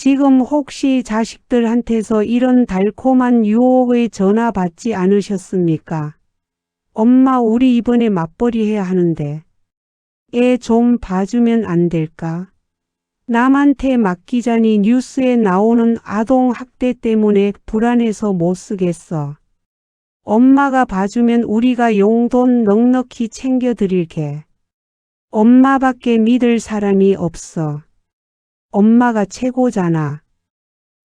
지금 혹시 자식들한테서 이런 달콤한 유혹의 전화 받지 않으셨습니까? 엄마 우리 이번에 맞벌이 해야 하는데 애 좀 봐주면 안 될까? 남한테 맡기자니 뉴스에 나오는 아동학대 때문에 불안해서 못 쓰겠어. 엄마가 봐주면 우리가 용돈 넉넉히 챙겨드릴게. 엄마밖에 믿을 사람이 없어. 엄마가 최고잖아.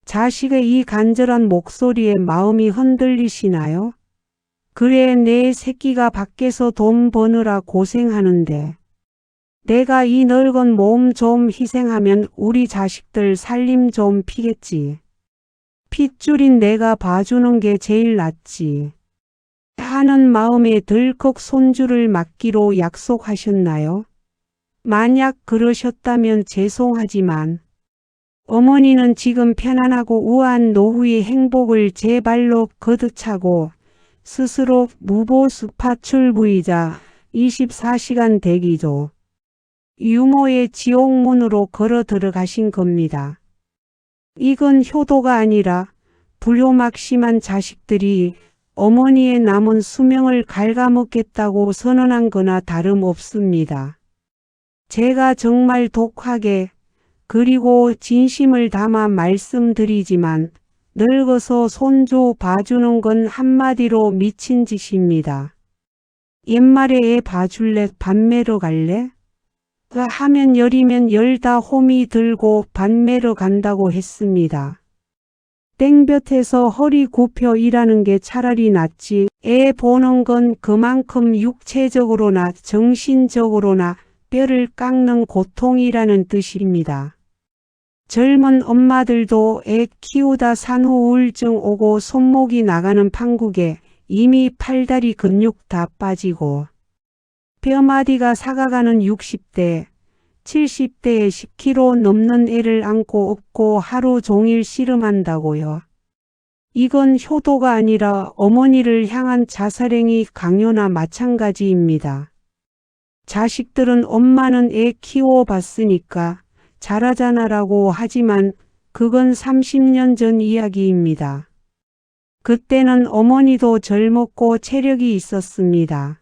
자식의 이 간절한 목소리에 마음이 흔들리시나요? 그래 내 새끼가 밖에서 돈 버느라 고생하는데 내가 이 늙은 몸 좀 희생하면 우리 자식들 살림 좀 피겠지. 핏줄인 내가 봐주는 게 제일 낫지. 하는 마음에 덜컥 손주를 맡기로 약속하셨나요? 만약 그러셨다면 죄송하지만 어머니는 지금 편안하고 우아한 노후의 행복을 제 발로 거듭차고 스스로 무보수 파출부이자 24시간 대기조 유모의 지옥문으로 걸어 들어가신 겁니다. 이건 효도가 아니라 불효막심한 자식들이 어머니의 남은 수명을 갉아먹겠다고 선언한 거나 다름없습니다. 제가 정말 독하게 그리고 진심을 담아 말씀드리지만 늙어서 손주 봐주는 건 한마디로 미친 짓입니다. 옛말에 애 봐줄래? 반매러 갈래? 하면 열이면 열다 홈이 들고 반매러 간다고 했습니다. 땡볕에서 허리 굽혀 일하는 게 차라리 낫지. 애 보는 건 그만큼 육체적으로나 정신적으로나 뼈를 깎는 고통이라는 뜻입니다. 젊은 엄마들도 애 키우다 산후 우울증 오고 손목이 나가는 판국에 이미 팔다리 근육 다 빠지고 뼈마디가 삭아가는 60대, 70대에 10kg 넘는 애를 안고 업고 하루 종일 씨름한다고요. 이건 효도가 아니라 어머니를 향한 자살행위 강요나 마찬가지입니다. 자식들은 엄마는 애 키워봤으니까 잘하잖아라고 하지만 그건 30년 전 이야기입니다. 그때는 어머니도 젊었고 체력이 있었습니다.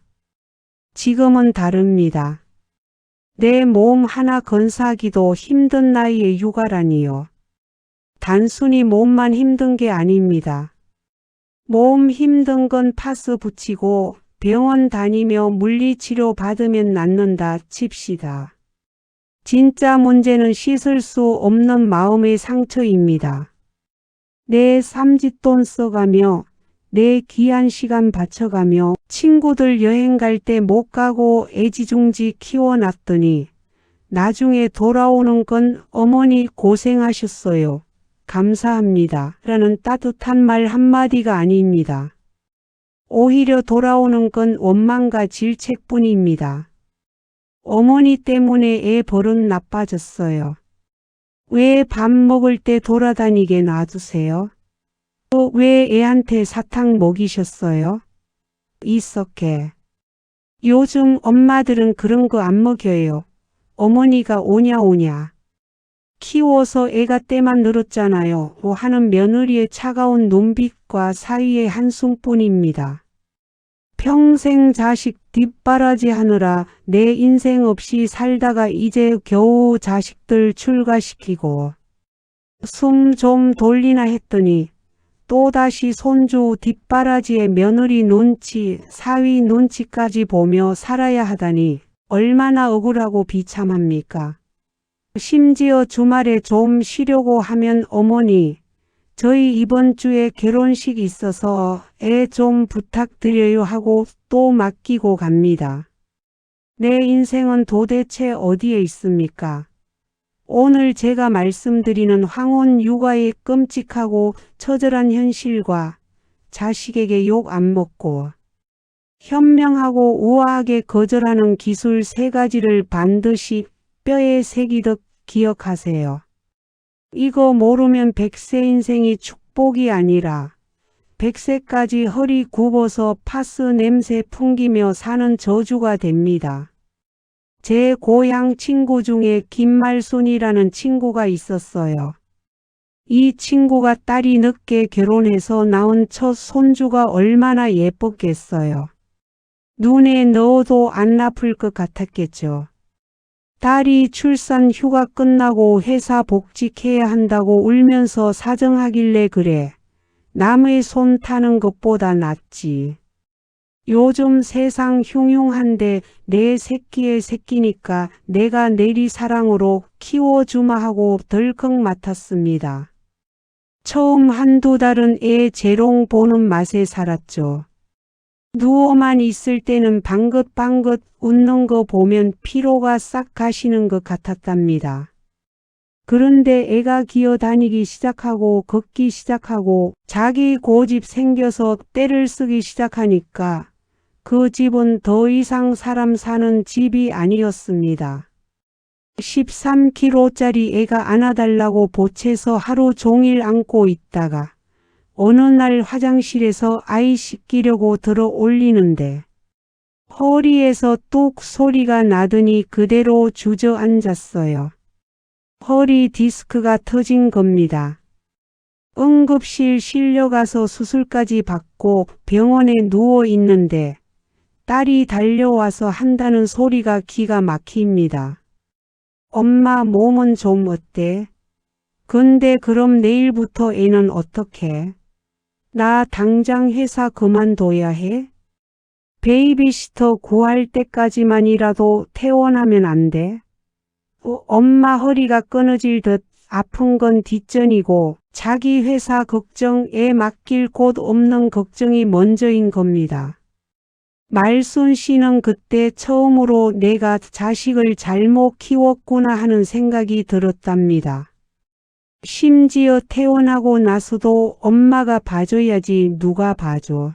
지금은 다릅니다. 내 몸 하나 건사하기도 힘든 나이에 육아라니요. 단순히 몸만 힘든 게 아닙니다. 몸 힘든 건 파스 붙이고 병원 다니며 물리치료 받으면 낫는다 칩시다. 진짜 문제는 씻을 수 없는 마음의 상처입니다. 내 삼짓돈 써가며 내 귀한 시간 바쳐가며 친구들 여행 갈 때 못 가고 애지중지 키워놨더니 나중에 돌아오는 건 어머니 고생하셨어요. 감사합니다. 라는 따뜻한 말 한마디가 아닙니다. 오히려 돌아오는 건 원망과 질책뿐입니다. 어머니 때문에 애 버릇 나빠졌어요. 왜 밥 먹을 때 돌아다니게 놔두세요? 또 왜 애한테 사탕 먹이셨어요? 이썩해. 요즘 엄마들은 그런 거 안 먹여요. 어머니가 오냐. 키워서 애가 때만 늘었잖아요. 하는 며느리의 차가운 눈빛과 사위의 한숨뿐입니다. 평생 자식 뒷바라지 하느라 내 인생 없이 살다가 이제 겨우 자식들 출가시키고 숨 좀 돌리나 했더니 또다시 손주 뒷바라지에 며느리 눈치, 사위 눈치까지 보며 살아야 하다니 얼마나 억울하고 비참합니까? 심지어 주말에 좀 쉬려고 하면 어머니, 저희 이번 주에 결혼식 있어서 애 좀 부탁드려요 하고 또 맡기고 갑니다. 내 인생은 도대체 어디에 있습니까? 오늘 제가 말씀드리는 황혼 육아의 끔찍하고 처절한 현실과 자식에게 욕 안 먹고 현명하고 우아하게 거절하는 기술 3가지를 반드시 뼈에 새기듯 기억하세요. 이거 모르면 100세 인생이 축복이 아니라 100세까지 허리 굽어서 파스 냄새 풍기며 사는 저주가 됩니다. 제 고향 친구 중에 김말순이라는 친구가 있었어요. 이 친구가 딸이 늦게 결혼해서 낳은 첫 손주가 얼마나 예뻤겠어요. 눈에 넣어도 안 아플 것 같았겠죠. 딸이 출산 휴가 끝나고 회사 복직해야 한다고 울면서 사정하길래 그래. 남의 손 타는 것보다 낫지. 요즘 세상 흉흉한데 내 새끼의 새끼니까 내가 내리사랑으로 키워주마 하고 덜컥 맡았습니다. 처음 한두 달은 애 재롱 보는 맛에 살았죠. 누워만 있을 때는 방긋방긋 웃는 거 보면 피로가 싹 가시는 것 같았답니다. 그런데 애가 기어다니기 시작하고 걷기 시작하고 자기 고집 생겨서 떼를 쓰기 시작하니까 그 집은 더 이상 사람 사는 집이 아니었습니다. 13kg짜리 애가 안아달라고 보채서 하루 종일 안고 있다가 어느 날 화장실에서 아이 씻기려고 들어 올리는데 허리에서 뚝 소리가 나더니 그대로 주저앉았어요. 허리 디스크가 터진 겁니다. 응급실 실려가서 수술까지 받고 병원에 누워 있는데 딸이 달려와서 한다는 소리가 기가 막힙니다. 엄마 몸은 좀 어때? 근데 그럼 내일부터 애는 어떡해? 나 당장 회사 그만둬야 해? 베이비시터 구할 때까지만이라도 퇴원하면 안 돼? 엄마 허리가 끊어질 듯 아픈 건 뒷전이고 자기 회사 걱정, 애 맡길 곳 없는 걱정이 먼저인 겁니다. 말순 씨는 그때 처음으로 내가 자식을 잘못 키웠구나 하는 생각이 들었답니다. 심지어 퇴원하고 나서도 엄마가 봐줘야지 누가 봐줘.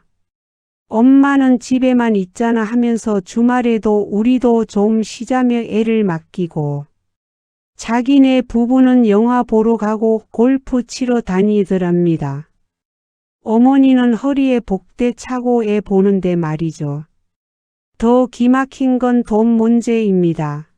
엄마는 집에만 있잖아 하면서 주말에도 우리도 좀 쉬자며 애를 맡기고 자기네 부부는 영화 보러 가고 골프 치러 다니더랍니다. 어머니는 허리에 복대 차고 애 보는데 말이죠. 더 기막힌 건 돈 문제입니다.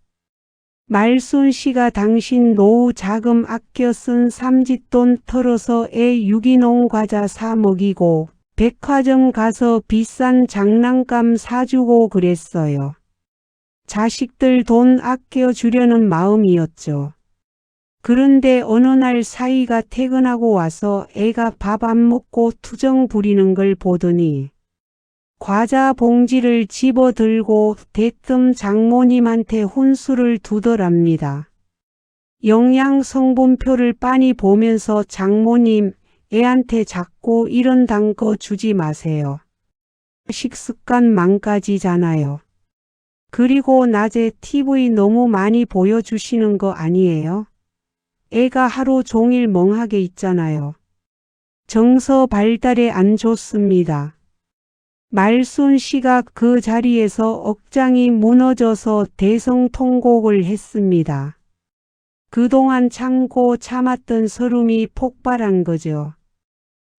말순 씨가 당신 노후 자금 아껴 쓴 삼짓돈 털어서 애 유기농 과자 사 먹이고 백화점 가서 비싼 장난감 사주고 그랬어요. 자식들 돈 아껴주려는 마음이었죠. 그런데 어느 날 사위가 퇴근하고 와서 애가 밥 안 먹고 투정 부리는 걸 보더니 과자 봉지를 집어들고 대뜸 장모님한테 혼수를 두더랍니다. 영양성분표를 빤히 보면서 장모님, 애한테 자꾸 이런 단 거 주지 마세요. 식습관 망가지잖아요. 그리고 낮에 TV 너무 많이 보여주시는 거 아니에요? 애가 하루 종일 멍하게 있잖아요. 정서 발달에 안 좋습니다. 말순 씨가 그 자리에서 억장이 무너져서 대성통곡을 했습니다. 그동안 참고 참았던 서름이 폭발한 거죠.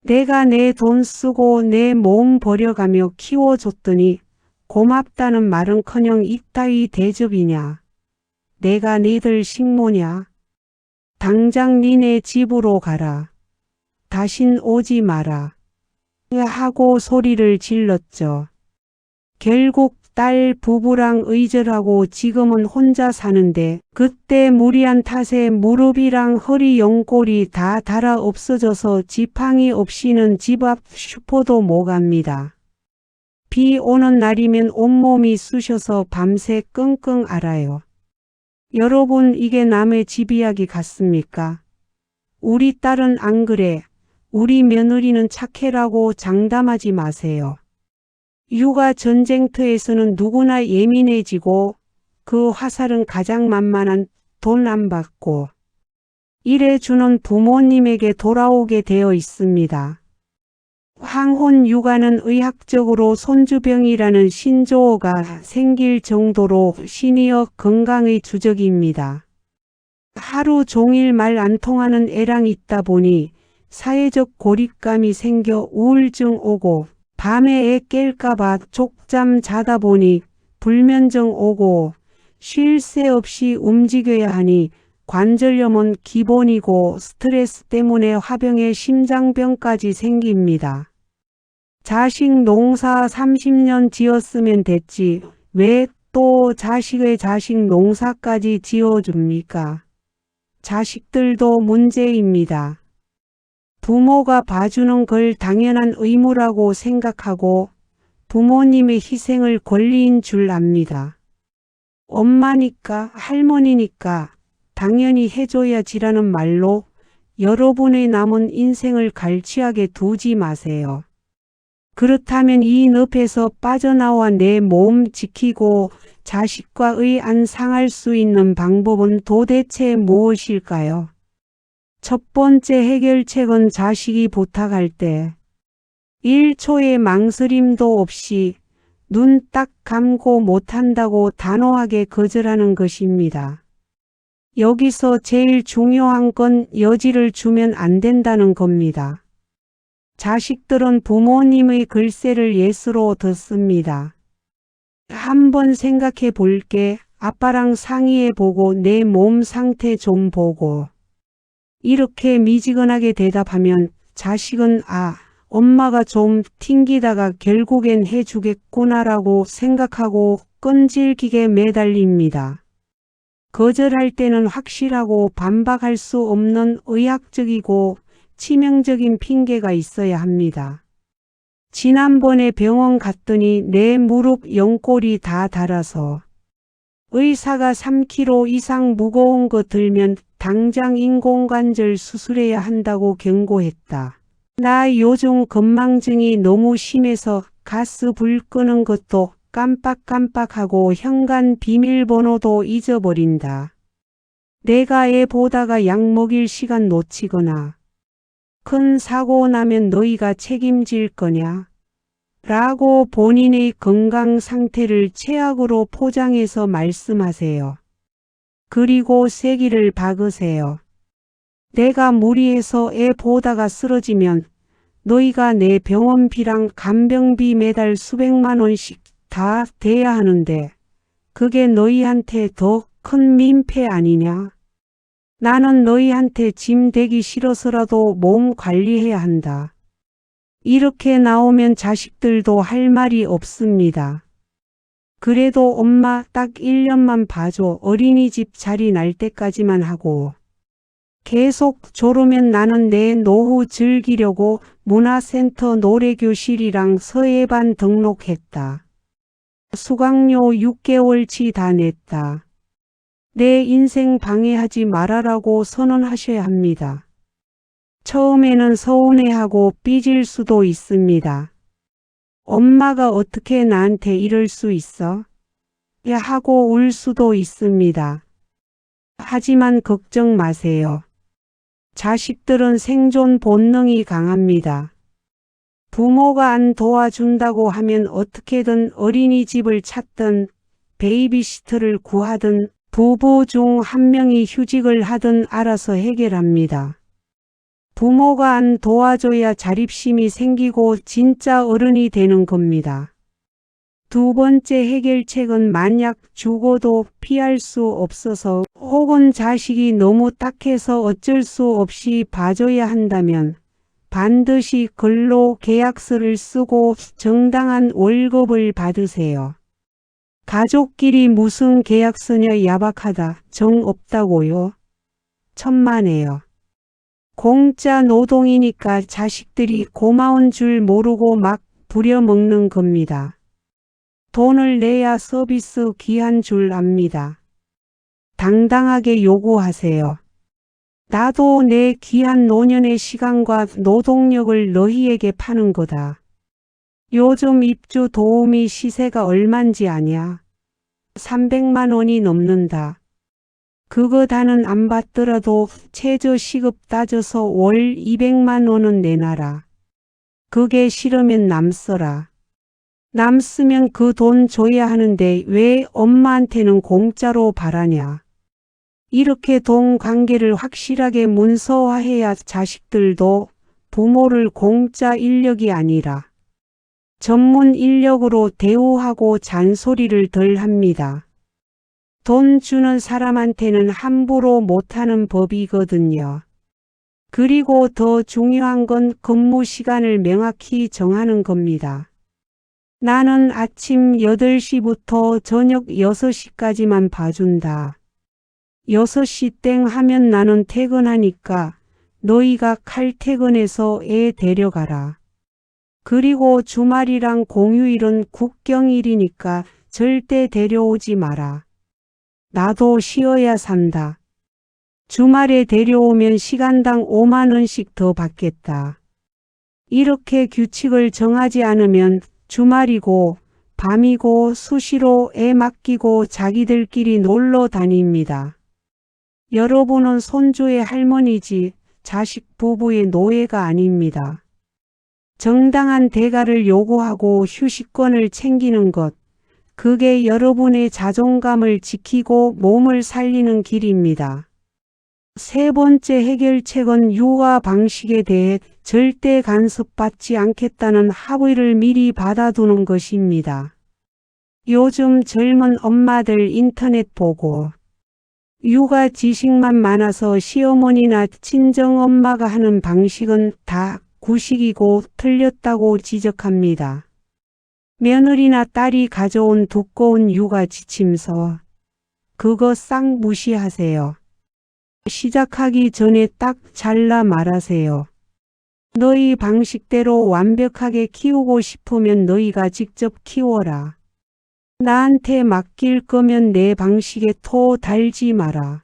내가 내 돈 쓰고 내 몸 버려가며 키워줬더니 고맙다는 말은커녕 이따위 대접이냐. 내가 니들 식모냐. 당장 니네 집으로 가라. 다신 오지 마라. 하고 소리를 질렀죠. 결국 딸 부부랑 의절하고 지금은 혼자 사는데 그때 무리한 탓에 무릎이랑 허리 연골이 다 닳아 없어져서 지팡이 없이는 집 앞 슈퍼도 못 갑니다. 비 오는 날이면 온몸이 쑤셔서 밤새 끙끙 앓아요. 여러분, 이게 남의 집 이야기 같습니까? 우리 딸은 안 그래. 우리 며느리는 착해라고 장담하지 마세요. 육아 전쟁터에서는 누구나 예민해지고 그 화살은 가장 만만한 돈 안 받고 일해주는 부모님에게 돌아오게 되어 있습니다. 황혼 육아는 의학적으로 손주병이라는 신조어가 생길 정도로 시니어 건강의 주적입니다. 하루 종일 말 안 통하는 애랑 있다 보니 사회적 고립감이 생겨 우울증 오고 밤에 애 깰까봐 쪽잠 자다 보니 불면증 오고 쉴 새 없이 움직여야 하니 관절염은 기본이고 스트레스 때문에 화병에 심장병까지 생깁니다. 자식 농사 30년 지었으면 됐지 왜 또 자식의 자식 농사까지 지어줍니까? 자식들도 문제입니다. 부모가 봐주는 걸 당연한 의무라고 생각하고 부모님의 희생을 권리인 줄 압니다. 엄마니까 할머니니까 당연히 해줘야지라는 말로 여러분의 남은 인생을 갈취하게 두지 마세요. 그렇다면 이 늪에서 빠져나와 내 몸 지키고 자식과 의 안 상할 수 있는 방법은 도대체 무엇일까요? 첫 번째 해결책은 자식이 부탁할 때 1초의 망설임도 없이 눈 딱 감고 못한다고 단호하게 거절하는 것입니다. 여기서 제일 중요한 건 여지를 주면 안 된다는 겁니다. 자식들은 부모님의 글쎄를 예스로 듣습니다. 한번 생각해 볼게. 아빠랑 상의해 보고 내 몸 상태 좀 보고. 이렇게 미지근하게 대답하면 자식은 엄마가 좀 튕기다가 결국엔 해주겠구나라고 생각하고 끈질기게 매달립니다. 거절할 때는 확실하고 반박할 수 없는 의학적이고 치명적인 핑계가 있어야 합니다. 지난번에 병원 갔더니 내 무릎 연골이 다 닳아서 의사가 3kg 이상 무거운 거 들면 당장 인공관절 수술해야 한다고 경고했다. 나 요즘 건망증이 너무 심해서 가스 불 끄는 것도 깜빡깜빡하고 현관 비밀번호도 잊어버린다. 내가 애 보다가 약 먹일 시간 놓치거나 큰 사고 나면 너희가 책임질 거냐? 라고 본인의 건강 상태를 최악으로 포장해서 말씀하세요. 그리고 세기를 박으세요. 내가 무리해서 애 보다가 쓰러지면 너희가 내 병원비랑 간병비 매달 수백만 원씩 다 대야 하는데 그게 너희한테 더 큰 민폐 아니냐? 나는 너희한테 짐 되기 싫어서라도 몸 관리해야 한다. 이렇게 나오면 자식들도 할 말이 없습니다. 그래도 엄마 딱 1년만 봐줘. 어린이집 자리 날 때까지만 하고. 계속 조르면 나는 내 노후 즐기려고 문화센터 노래교실이랑 서예반 등록했다. 수강료 6개월치 다 냈다. 내 인생 방해하지 말아라고 선언하셔야 합니다. 처음에는 서운해하고 삐질 수도 있습니다. 엄마가 어떻게 나한테 이럴 수 있어? 야 하고 울 수도 있습니다. 하지만 걱정 마세요. 자식들은 생존 본능이 강합니다. 부모가 안 도와준다고 하면 어떻게든 어린이집을 찾든 베이비시터를 구하든 부부 중 한 명이 휴직을 하든 알아서 해결합니다. 부모가 안 도와줘야 자립심이 생기고 진짜 어른이 되는 겁니다. 두 번째 해결책은 만약 죽어도 피할 수 없어서 혹은 자식이 너무 딱해서 어쩔 수 없이 봐줘야 한다면 반드시 근로계약서를 쓰고 정당한 월급을 받으세요. 가족끼리 무슨 계약서냐 야박하다. 정 없다고요? 천만에요. 공짜 노동이니까 자식들이 고마운 줄 모르고 막 부려먹는 겁니다. 돈을 내야 서비스 귀한 줄 압니다. 당당하게 요구하세요. 나도 내 귀한 노년의 시간과 노동력을 너희에게 파는 거다. 요즘 입주 도우미 시세가 얼만지 아냐? 300만 원이 넘는다. 그거 다는 안 받더라도 최저 시급 따져서 월 200만 원은 내놔라. 그게 싫으면 남 써라. 남 쓰면 그 돈 줘야 하는데 왜 엄마한테는 공짜로 바라냐? 이렇게 돈 관계를 확실하게 문서화해야 자식들도 부모를 공짜 인력이 아니라 전문 인력으로 대우하고 잔소리를 덜 합니다. 돈 주는 사람한테는 함부로 못하는 법이거든요. 그리고 더 중요한 건 근무 시간을 명확히 정하는 겁니다. 나는 아침 8시부터 저녁 6시까지만 봐준다. 6시 땡 하면 나는 퇴근하니까 너희가 칼퇴근해서 애 데려가라. 그리고 주말이랑 공휴일은 국경일이니까 절대 데려오지 마라. 나도 쉬어야 산다. 주말에 데려오면 시간당 5만 원씩 더 받겠다. 이렇게 규칙을 정하지 않으면 주말이고 밤이고 수시로 애 맡기고 자기들끼리 놀러 다닙니다. 여러분은 손주의 할머니지 자식 부부의 노예가 아닙니다. 정당한 대가를 요구하고 휴식권을 챙기는 것, 그게 여러분의 자존감을 지키고 몸을 살리는 길입니다. 세 번째 해결책은 육아 방식에 대해 절대 간섭받지 않겠다는 합의를 미리 받아두는 것입니다. 요즘 젊은 엄마들 인터넷 보고 육아 지식만 많아서 시어머니나 친정엄마가 하는 방식은 다 구식이고 틀렸다고 지적합니다. 며느리나 딸이 가져온 두꺼운 육아 지침서, 그거 싹 무시하세요. 시작하기 전에 딱 잘라 말하세요. 너희 방식대로 완벽하게 키우고 싶으면 너희가 직접 키워라. 나한테 맡길 거면 내 방식에 토 달지 마라.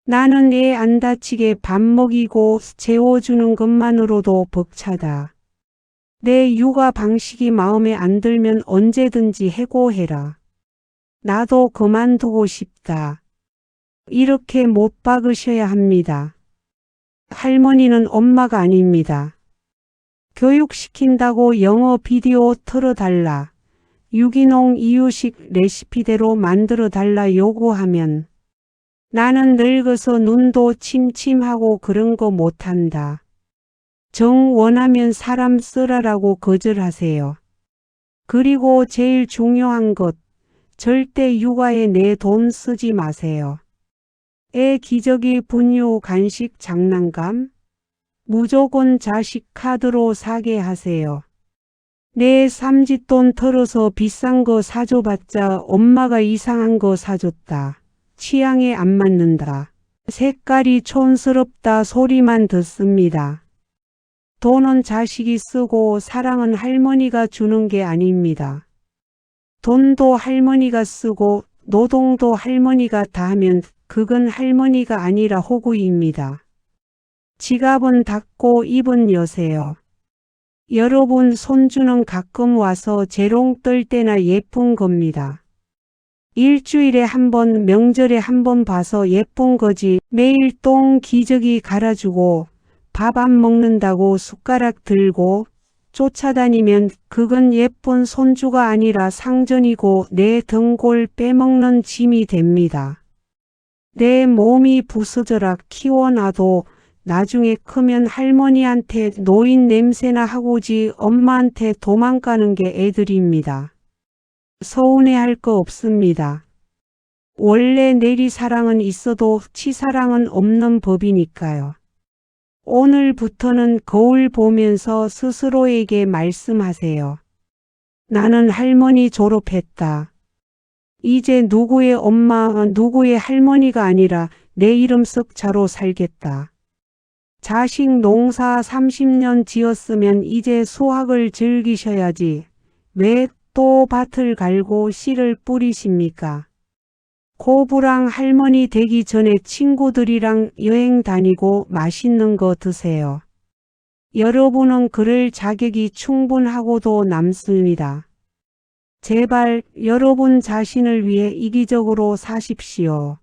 나는 애 안 다치게 밥 먹이고 재워주는 것만으로도 벅차다. 내 육아 방식이 마음에 안 들면 언제든지 해고해라. 나도 그만두고 싶다. 이렇게 못 박으셔야 합니다. 할머니는 엄마가 아닙니다. 교육시킨다고 영어 비디오 틀어달라. 유기농 이유식 레시피대로 만들어달라 요구하면 나는 늙어서 눈도 침침하고 그런 거 못한다. 정 원하면 사람 쓰라라고 거절하세요. 그리고 제일 중요한 것, 절대 육아에 내 돈 쓰지 마세요. 애 기저귀 분유 간식 장난감? 무조건 자식 카드로 사게 하세요. 내 삼짓돈 털어서 비싼 거 사줘봤자 엄마가 이상한 거 사줬다. 취향에 안 맞는다. 색깔이 촌스럽다 소리만 듣습니다. 돈은 자식이 쓰고 사랑은 할머니가 주는 게 아닙니다. 돈도 할머니가 쓰고 노동도 할머니가 다 하면 그건 할머니가 아니라 호구입니다. 지갑은 닫고 입은 여세요. 여러분 손주는 가끔 와서 재롱 떨 때나 예쁜 겁니다. 일주일에 한 번, 명절에 한 번 봐서 예쁜 거지 매일 똥 기저귀 갈아주고 밥 안 먹는다고 숟가락 들고 쫓아다니면 그건 예쁜 손주가 아니라 상전이고 내 등골 빼먹는 짐이 됩니다. 내 몸이 부서져라 키워놔도 나중에 크면 할머니한테 노인 냄새나 하고지 엄마한테 도망가는 게 애들입니다. 서운해할 거 없습니다. 원래 내리사랑은 있어도 치사랑은 없는 법이니까요. 오늘부터는 거울 보면서 스스로에게 말씀하세요. 나는 할머니 졸업했다. 이제 누구의 엄마, 누구의 할머니가 아니라 내 이름 석자로 살겠다. 자식 농사 30년 지었으면 이제 수확을 즐기셔야지. 왜 또 밭을 갈고 씨를 뿌리십니까? 고부랑 할머니 되기 전에 친구들이랑 여행 다니고 맛있는 거 드세요. 여러분은 그럴 자격이 충분하고도 남습니다. 제발 여러분 자신을 위해 이기적으로 사십시오.